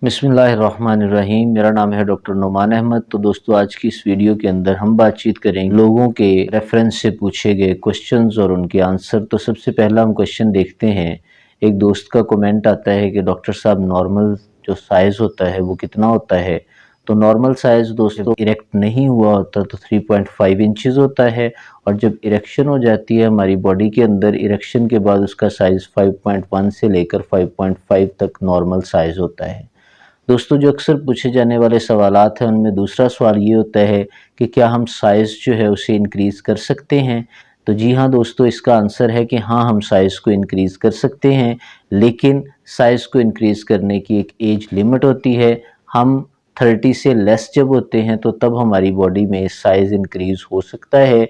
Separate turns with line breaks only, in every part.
बिस्मिल्लाहिर्रहमानिर्रहीम। मेरा नाम है डॉक्टर नुमान अहमद। तो दोस्तों, आज की इस वीडियो के अंदर हम बातचीत करेंगे लोगों के रेफरेंस से पूछे गए क्वेश्चंस और उनके आंसर। तो सबसे पहला हम क्वेश्चन देखते हैं। एक दोस्त का कमेंट आता है कि डॉक्टर साहब, नॉर्मल जो साइज़ होता है वो कितना होता है? तो नॉर्मल साइज़ दोस्तों इरेक्ट नहीं हुआ होता तो 3.5 इंचज़ होता है, और जब इरेक्शन हो जाती है हमारी बॉडी के अंदर, इरेक्शन के बाद उसका साइज़ 5.1 से लेकर 5.5 तक नॉर्मल साइज़ होता है। दोस्तों, जो अक्सर पूछे जाने वाले सवालात हैं उनमें दूसरा सवाल ये होता है कि क्या हम साइज़ जो है उसे इंक्रीज़ कर सकते हैं? तो जी हाँ दोस्तों, इसका आंसर है कि हाँ, हम साइज़ को इंक्रीज़ कर सकते हैं, लेकिन साइज़ को इंक्रीज़ करने की एक एज लिमिट होती है। हम 30 से लेस जब होते हैं तो तब हमारी बॉडी में साइज़ इंक्रीज़ हो सकता है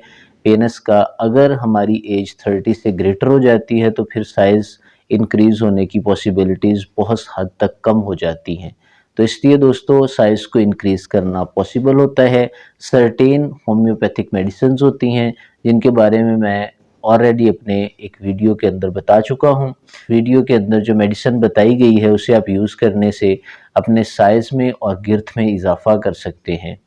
पेनिस का। अगर हमारी एज 30 से ग्रेटर हो जाती है तो फिर साइज़ इंक्रीज़ होने की पॉसिबिलिटीज़ बहुत हद तक कम हो जाती हैं। तो इसलिए दोस्तों, साइज़ को इंक्रीज़ करना पॉसिबल होता है। सर्टेन होम्योपैथिक मेडिसिन्स होती हैं जिनके बारे में मैं ऑलरेडी अपने एक वीडियो के अंदर बता चुका हूँ। वीडियो के अंदर जो मेडिसिन बताई गई है उसे आप यूज़ करने से अपने साइज़ में और गिर्थ में इजाफ़ा कर सकते हैं।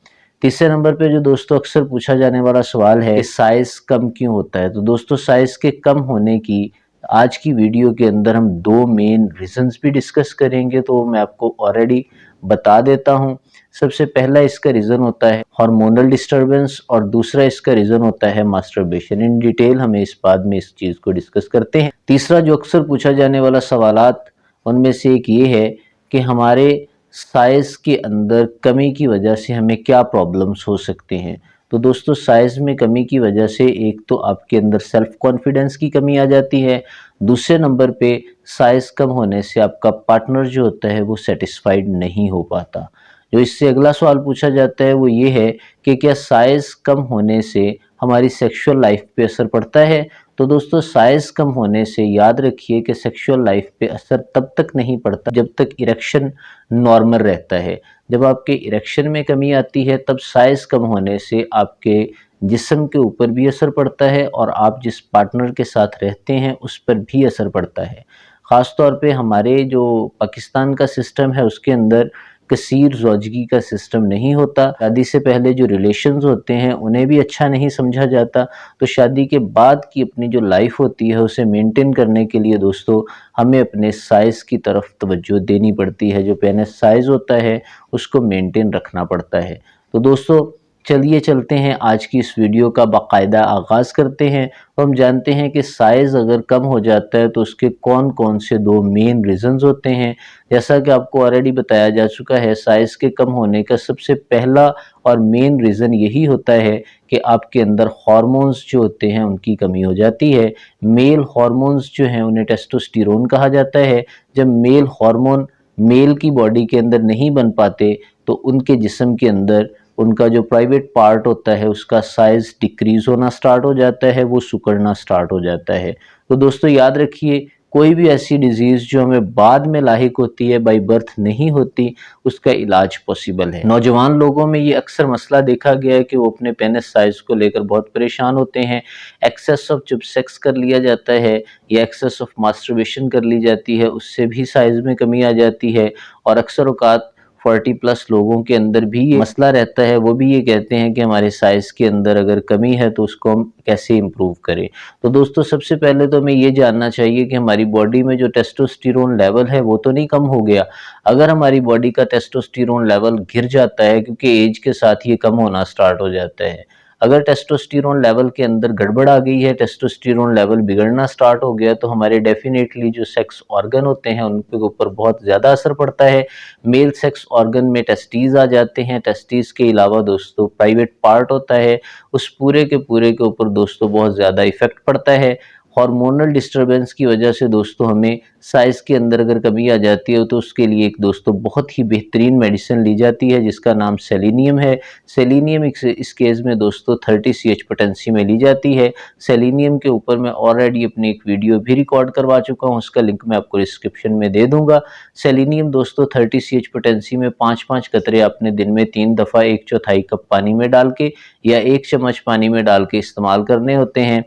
तीसरे नंबर पे जो दोस्तों अक्सर पूछा जाने वाला सवाल है कि साइज़ कम क्यों होता है? तो दोस्तों, साइज़ के कम होने की आज की वीडियो के अंदर हम दो मेन रीजंस भी डिस्कस करेंगे, तो मैं आपको ऑलरेडी बता देता हूं। सबसे पहला इसका रीज़न होता है हार्मोनल डिस्टरबेंस, और दूसरा इसका रीज़न होता है मास्टरबेशन। इन डिटेल हमें इस बाद में इस चीज़ को डिस्कस करते हैं। तीसरा जो अक्सर पूछा जाने वाला सवालात उनमें से एक ये है कि हमारे साइज़ के अंदर कमी की वजह से हमें क्या प्रॉब्लम्स हो सकते हैं। तो दोस्तों, साइज़ में कमी की वजह से एक तो आपके अंदर सेल्फ कॉन्फिडेंस की कमी आ जाती है। दूसरे नंबर पे साइज़ कम होने से आपका पार्टनर जो होता है वो सेटिस्फाइड नहीं हो पाता। जो इससे अगला सवाल पूछा जाता है वो ये है कि क्या साइज़ कम होने से हमारी सेक्सुअल लाइफ पे असर पड़ता है? तो दोस्तों, साइज़ कम होने से याद रखिए कि सेक्सुअल लाइफ पे असर तब तक नहीं पड़ता जब तक इरेक्शन नॉर्मल रहता है। जब आपके इरेक्शन में कमी आती है तब साइज़ कम होने से आपके जिस्म के ऊपर भी असर पड़ता है और आप जिस पार्टनर के साथ रहते हैं उस पर भी असर पड़ता है। ख़ास तौर पे हमारे जो पाकिस्तान का सिस्टम है उसके अंदर कसीर ज़ौजगी का सिस्टम नहीं होता। शादी से पहले जो रिलेशंस होते हैं उन्हें भी अच्छा नहीं समझा जाता। तो शादी के बाद की अपनी जो लाइफ होती है उसे मेंटेन करने के लिए दोस्तों हमें अपने साइज़ की तरफ तवज्जो देनी पड़ती है। जो पेनिस साइज़ होता है उसको मेंटेन रखना पड़ता है। तो दोस्तों, चलिए चलते हैं आज की इस वीडियो का बाकायदा आगाज़ करते हैं। तो हम जानते हैं कि साइज़ अगर कम हो जाता है तो उसके कौन कौन से दो मेन रीज़न्स होते हैं। जैसा कि आपको ऑलरेडी बताया जा चुका है, साइज़ के कम होने का सबसे पहला और मेन रीज़न यही होता है कि आपके अंदर हार्मोन्स जो होते हैं उनकी कमी हो जाती है। मेल हार्मोन्स जो हैं उन्हें टेस्टोस्टेरोन कहा जाता है। जब मेल हार्मोन मेल की बॉडी के अंदर नहीं बन पाते तो उनके जिस्म के अंदर उनका जो प्राइवेट पार्ट होता है उसका साइज़ डिक्रीज़ होना स्टार्ट हो जाता है, वो सिकुड़ना स्टार्ट हो जाता है। तो दोस्तों, याद रखिए, कोई भी ऐसी डिज़ीज़ जो हमें बाद में लाहिक होती है, बाय बर्थ नहीं होती, उसका इलाज पॉसिबल है। नौजवान लोगों में ये अक्सर मसला देखा गया है कि वो अपने पेनिस साइज़ को लेकर बहुत परेशान होते हैं। एक्सेस ऑफ जब सेक्स कर लिया जाता है या एक्सेस ऑफ मास्टरबेशन कर ली जाती है, उससे भी साइज़ में कमी आ जाती है, और अक्सर औकात 40 प्लस लोगों के अंदर भी ये मसला रहता है। वो भी ये कहते हैं कि हमारे साइज़ के अंदर अगर कमी है तो उसको हम कैसे इम्प्रूव करें। तो दोस्तों, सबसे पहले तो हमें ये जानना चाहिए कि हमारी बॉडी में जो टेस्टोस्टेरोन लेवल है वो तो नहीं कम हो गया। अगर हमारी बॉडी का टेस्टोस्टेरोन लेवल गिर जाता है, क्योंकि एज के साथ ये कम होना स्टार्ट हो जाता है, अगर टेस्टोस्टेरोन लेवल के अंदर गड़बड़ आ गई है, टेस्टोस्टेरोन लेवल बिगड़ना स्टार्ट हो गया, तो हमारे डेफिनेटली जो सेक्स ऑर्गन होते हैं उनके ऊपर बहुत ज़्यादा असर पड़ता है। मेल सेक्स ऑर्गन में टेस्टीज आ जाते हैं। टेस्टीज के अलावा दोस्तों प्राइवेट पार्ट होता है, उस पूरे के ऊपर दोस्तों बहुत ज़्यादा इफेक्ट पड़ता है। हार्मोनल डिस्टरबेंस की वजह से दोस्तों हमें साइज़ के अंदर अगर कमी आ जाती है तो उसके लिए एक दोस्तों बहुत ही बेहतरीन मेडिसिन ली जाती है जिसका नाम सेलेनियम है। सेलेनियम इस केस में दोस्तों 30 CH पोटेंसी में ली जाती है। सेलेनियम के ऊपर मैं ऑलरेडी अपनी एक वीडियो भी रिकॉर्ड करवा चुका हूँ, उसका लिंक मैं आपको डिस्क्रिप्शन में दे दूंगा। सेलेनियम दोस्तों 30 CH पोटेंसी में 5-5 कतरे आपने दिन में 3 दफ़ा 1/4 कप पानी में डाल के या 1 चम्मच पानी में डाल के इस्तेमाल करने होते हैं।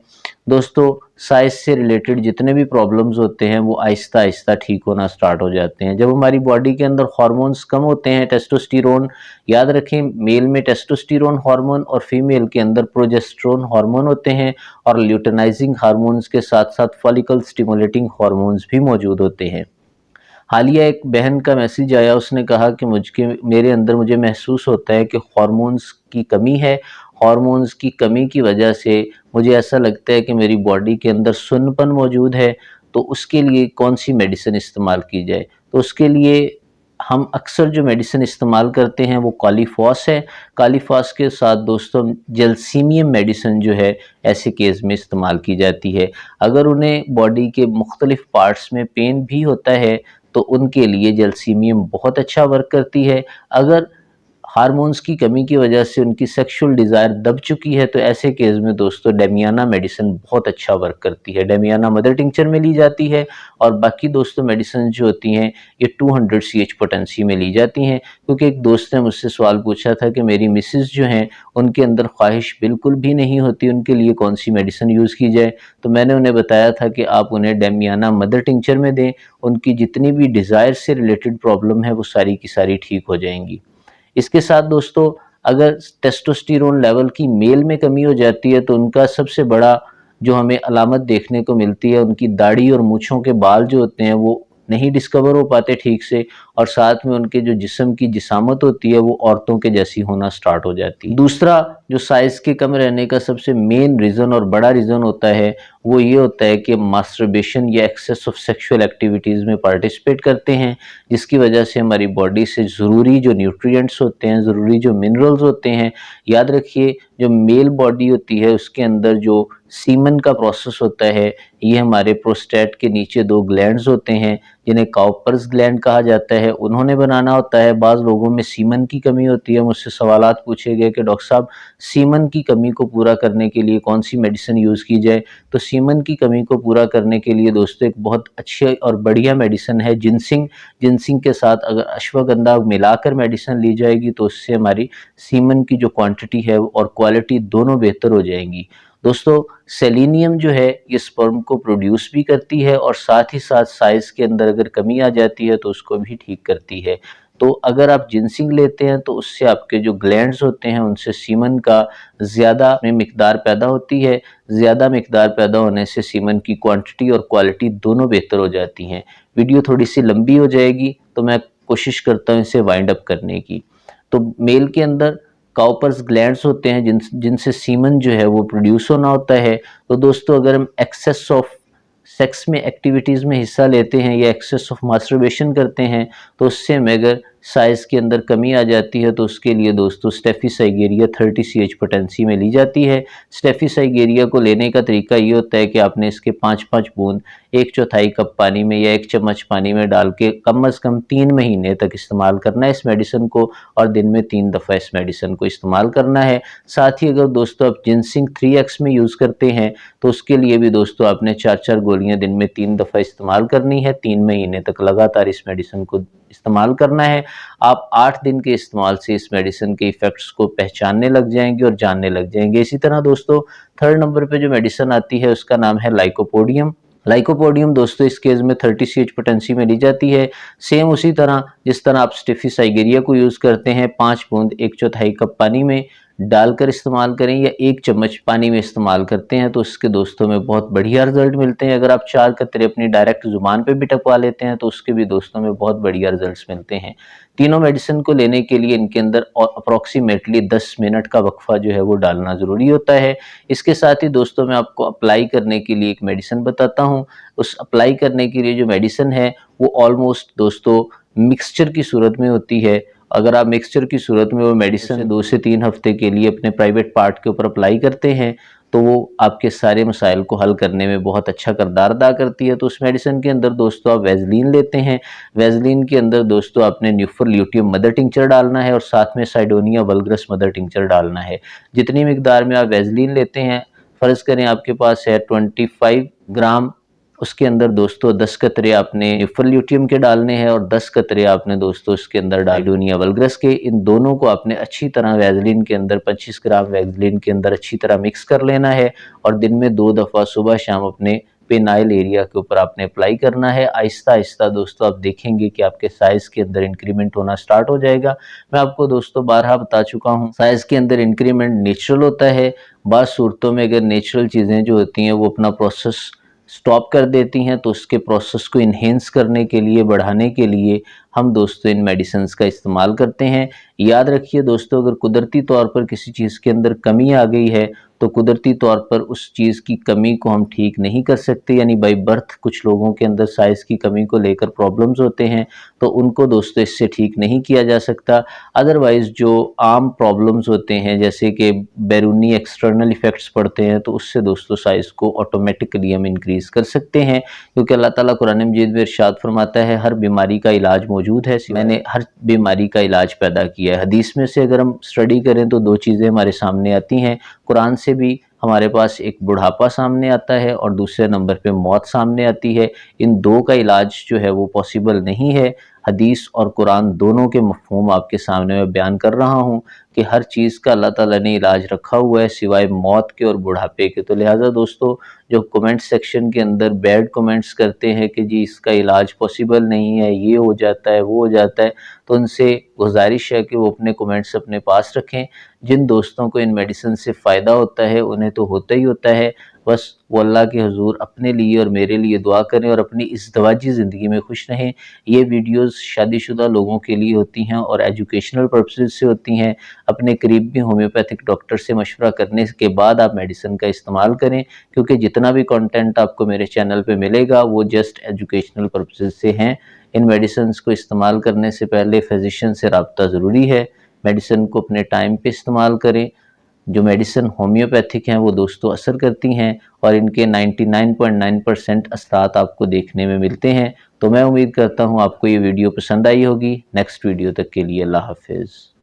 दोस्तों, साइज से रिलेटेड जितने भी प्रॉब्लम्स होते हैं वो आहिस्ता आहिस्ता ठीक होना स्टार्ट हो जाते हैं। जब हमारी बॉडी के अंदर हार्मोन्स कम होते हैं, टेस्टोस्टेरोन, याद रखें मेल में टेस्टोस्टेरोन हार्मोन और फीमेल के अंदर प्रोजेस्टेरोन हार्मोन होते हैं, और ल्यूटेनाइजिंग हार्मोन्स के साथ साथ फॉलिकल स्टिमुलेटिंग हार्मोन्स भी मौजूद होते हैं। हालिया एक बहन का मैसेज आया, उसने कहा कि मेरे अंदर मुझे महसूस होता है कि हार्मोन्स की कमी है, हार्मोन्स की कमी की वजह से मुझे ऐसा लगता है कि मेरी बॉडी के अंदर सुन्नपन मौजूद है, तो उसके लिए कौन सी मेडिसिन इस्तेमाल की जाए। तो उसके लिए हम अक्सर जो मेडिसिन इस्तेमाल करते हैं वो कॉलीफॉस है। कॉलीफॉस के साथ दोस्तों जेलसीमियम मेडिसिन जो है ऐसे केस में इस्तेमाल की जाती है। अगर उन्हें बॉडी के मुख्तलिफ पार्ट्स में पेन भी होता है तो उनके लिए जेलसीमियम बहुत अच्छा वर्क करती है। अगर हार्मोन्स की कमी की वजह से उनकी सेक्सुअल डिज़ायर दब चुकी है तो ऐसे केस में दोस्तों डेमियाना मेडिसिन बहुत अच्छा वर्क करती है। डेमियाना मदर टिंचर में ली जाती है, और बाकी दोस्तों मेडिसिन जो होती हैं ये 200 CH पोटेंसी में ली जाती हैं। क्योंकि एक दोस्त ने मुझसे सवाल पूछा था कि मेरी मिसेस जो हैं उनके अंदर ख्वाहिश बिल्कुल भी नहीं होती, उनके लिए कौन सी मेडिसिन यूज़ की जाए। तो मैंने उन्हें बताया था कि आप उन्हें डेमियाना मदर टिंचर में दें, उनकी जितनी भी डिज़ायर से रिलेटेड प्रॉब्लम है वो सारी की सारी ठीक हो जाएंगी। इसके साथ दोस्तों अगर टेस्टोस्टेरोन लेवल की मेल में कमी हो जाती है तो उनका सबसे बड़ा जो हमें अलामत देखने को मिलती है, उनकी दाढ़ी और मूँछों के बाल जो होते हैं वो नहीं डिस्कवर हो पाते ठीक से, और साथ में उनके जो जिस्म की जिसामत होती है वो औरतों के जैसी होना स्टार्ट हो जाती है। दूसरा जो साइज़ के कम रहने का सबसे मेन रीज़न और बड़ा रीज़न होता है वो ये होता है कि मास्टरबेशन या एक्सेस ऑफ सेक्सुअल एक्टिविटीज़ में पार्टिसिपेट करते हैं, जिसकी वजह से हमारी बॉडी से ज़रूरी जो न्यूट्रिएंट्स होते हैं, ज़रूरी जो मिनरल्स होते हैं, याद रखिए जो मेल बॉडी होती है उसके अंदर जो सीमन का प्रोसेस होता है ये हमारे प्रोस्टेट के नीचे 2 ग्लैंड्स होते हैं जिन्हें काउपर्स ग्लैंड कहा जाता है, उन्होंने बनाना होता है। बाज़ लोगों में सीमन की कमी होती है, मुझसे सवालात पूछे गए कि डॉक्टर साहब सीमन की कमी को पूरा करने के लिए कौन सी मेडिसिन यूज़ की जाए। तो सीमन की कमी को पूरा करने के लिए दोस्तों एक बहुत अच्छी और बढ़िया मेडिसिन है जिनसिंग। जिनसिंग के साथ अगर अश्वगंधा मिलाकर मेडिसिन ली जाएगी तो उससे हमारी सीमन की जो क्वांटिटी है और क्वालिटी दोनों बेहतर हो जाएंगी। दोस्तों सेलेनियम जो है ये स्पर्म को प्रोड्यूस भी करती है और साथ ही साथ साइज के अंदर अगर कमी आ जाती है तो उसको भी ठीक करती है। तो अगर आप जिनसिंग लेते हैं तो उससे आपके जो ग्लैंड्स होते हैं उनसे सीमन का ज़्यादा मिकदार पैदा होती है। ज़्यादा मिकदार पैदा होने से सीमन की क्वांटिटी और क्वालिटी दोनों बेहतर हो जाती हैं। वीडियो थोड़ी सी लंबी हो जाएगी तो मैं कोशिश करता हूँ इसे वाइंड अप करने की। तो मेल के अंदर काउपर्स ग्लैंड्स होते हैं जिनसे सीमन जो है वो प्रोड्यूस होना होता है। तो दोस्तों अगर हम एक्सेस ऑफ सेक्स में एक्टिविटीज़ में हिस्सा लेते हैं या एक्सेस ऑफ मास्टरबेशन करते हैं तो उससे हमें अगर साइज़ के अंदर कमी आ जाती है तो उसके लिए दोस्तों स्टेफिसाइगेरिया 30 CH पोटेंसी में ली जाती है। स्टेफिसाइगेरिया को लेने का तरीका ये होता है कि आपने इसके 5-5 बूंद 1/4 कप पानी में या 1 चम्मच पानी में डाल के कम से कम 3 महीने तक इस्तेमाल करना है इस मेडिसिन को, और दिन में 3 दफ़ा इस मेडिसिन को इस्तेमाल करना है। साथ ही अगर दोस्तों आप जिनसिंग 3X में यूज़ करते हैं तो उसके लिए भी दोस्तों आपने 4-4 गोलियां दिन में 3 दफ़ा इस्तेमाल करनी है। 3 महीने तक लगातार इस मेडिसिन को इस्तेमाल करना है। आप 8 दिन के इस्तेमाल से इस मेडिसिन के इफ़ेक्ट्स को पहचानने लग जाएंगे और जानने लग जाएंगे। इसी तरह दोस्तों 3rd नंबर पे जो मेडिसिन आती है उसका नाम है लाइकोपोडियम। लाइकोपोडियम दोस्तों इस केस में 30 CH पोटेंसी में ली जाती है। सेम उसी तरह जिस तरह आप स्टेफिसाइगेरिया को यूज़ करते हैं 5 बूंद 1/4 कप पानी में डालकर इस्तेमाल करें या 1 चम्मच पानी में इस्तेमाल करते हैं तो उसके दोस्तों में बहुत बढ़िया रिजल्ट मिलते हैं। अगर आप 4 कतरे अपनी डायरेक्ट ज़ुबान पे भी टपका लेते हैं तो उसके भी दोस्तों में बहुत बढ़िया रिजल्ट्स मिलते हैं। तीनों मेडिसिन को लेने के लिए इनके अंदर अप्रॉक्सीमेटली 10 मिनट का वक्फा जो है वो डालना ज़रूरी होता है। इसके साथ ही दोस्तों मैं आपको अप्लाई करने के लिए एक मेडिसिन बताता हूँ। उस अप्लाई करने के लिए जो मेडिसिन है वो ऑलमोस्ट दोस्तों मिक्सचर की सूरत में होती है। अगर आप मिक्सचर की सूरत में वो मेडिसिन 2 से 3 हफ्ते के लिए अपने प्राइवेट पार्ट के ऊपर अप्लाई करते हैं तो वो आपके सारे मसाइल को हल करने में बहुत अच्छा किरदार अदा करती है। तो उस मेडिसिन के अंदर दोस्तों आप वैज़लीन लेते हैं। वैज़लीन के अंदर दोस्तों आपने न्यूफर ल्यूटियम मदर टिंचर डालना है और साथ में साइडोनिया वल्गरस मदर टिंचर डालना है। जितनी मिकदार में आप वैज़लीन लेते हैं, फ़र्ज़ करें आपके पास है 25 ग्राम, उसके अंदर दोस्तों 10 कतरे आपने ल्यूटियम के डालने हैं और 10 कतरे आपने दोस्तों इसके अंदर डाइडोनिया वल्गरस के। इन दोनों को आपने अच्छी तरह वैसलीन के अंदर 25 ग्राम वैसलीन के अंदर अच्छी तरह मिक्स कर लेना है और दिन में 2 दफ़ा सुबह शाम अपने पेनाइल एरिया के ऊपर आपने अप्लाई करना है। आहिस्ता आहिस्ता दोस्तों आप देखेंगे कि आपके साइज़ के अंदर इंक्रीमेंट होना स्टार्ट हो जाएगा। मैं आपको दोस्तों बारहा बता चुका हूँ, साइज़ के अंदर इंक्रीमेंट नेचुरल होता है। बाज़ सूरतों में अगर नेचुरल चीज़ें जो होती हैं वो अपना प्रोसेस स्टॉप कर देती हैं तो उसके प्रोसेस को इन्हेंस करने के लिए, बढ़ाने के लिए हम दोस्तों इन मेडिसिन्स का इस्तेमाल करते हैं। याद रखिए दोस्तों, अगर कुदरती तौर पर किसी चीज़ के अंदर कमी आ गई है तो कुदरती तौर पर उस चीज़ की कमी को हम ठीक नहीं कर सकते, यानी बाई बर्थ कुछ लोगों के अंदर साइज़ की कमी को लेकर प्रॉब्लम्स होते हैं तो उनको दोस्तों इससे ठीक नहीं किया जा सकता। अदरवाइज़ जो आम प्रॉब्लम्स होते हैं जैसे कि बैरूनी एक्सटर्नल इफ़ेक्ट्स पड़ते हैं तो उससे दोस्तों साइज़ को ऑटोमेटिकली हम इंक्रीज़ कर सकते हैं, क्योंकि अल्लाह ताला कुरान मजीद में इरशाद फरमाता है हर बीमारी का इलाज मौजूद है, मैंने हर बीमारी का इलाज पैदा किया है। हदीस में से अगर हम स्टडी करें तो 2 चीज़ें हमारे सामने आती हैं। कुरान से भी हमारे पास एक बुढ़ापा सामने आता है और दूसरे नंबर पे मौत सामने आती है। इन 2 का इलाज जो है वो पॉसिबल नहीं है। हदीस और कुरान दोनों के मफ़हूम आपके सामने मैं बयान कर रहा हूँ कि हर चीज़ का अल्लाह ताला ने इलाज रखा हुआ है सिवाय मौत के और बुढ़ापे के। तो लिहाजा दोस्तों जो कमेंट सेक्शन के अंदर बैड कमेंट्स करते हैं कि जी इसका इलाज पॉसिबल नहीं है, ये हो जाता है, वो हो जाता है, तो उनसे गुजारिश है कि वो अपने कमेंट्स अपने पास रखें। जिन दोस्तों को इन मेडिसिन से फ़ायदा होता है उन्हें तो होता ही होता है, बस वो अल्लाह के हुज़ूर अपने लिए और मेरे लिए दुआ करें और अपनी इस दवाजी ज़िंदगी में खुश रहें। ये वीडियोज़ शादीशुदा लोगों के लिए होती हैं और एजुकेशनल पर्पसेस से होती हैं। अपने करीबी होम्योपैथिक डॉक्टर से मशवरा करने के बाद आप मेडिसिन का इस्तेमाल करें, क्योंकि जितना भी कंटेंट आपको मेरे चैनल पे मिलेगा वो जस्ट एजुकेशनल पर्पसेस से हैं। इन मेडिसिन्स को इस्तेमाल करने से पहले फिजिशियन से रब्ता ज़रूरी है। मेडिसिन को अपने टाइम पे इस्तेमाल करें। जो मेडिसिन होम्योपैथिक हैं वो दोस्तों असर करती हैं और इनके 99.9% असरात आपको देखने में मिलते हैं। तो मैं उम्मीद करता हूँ आपको ये वीडियो पसंद आई होगी। नेक्स्ट वीडियो तक के लिए अल्लाह हाफिज़।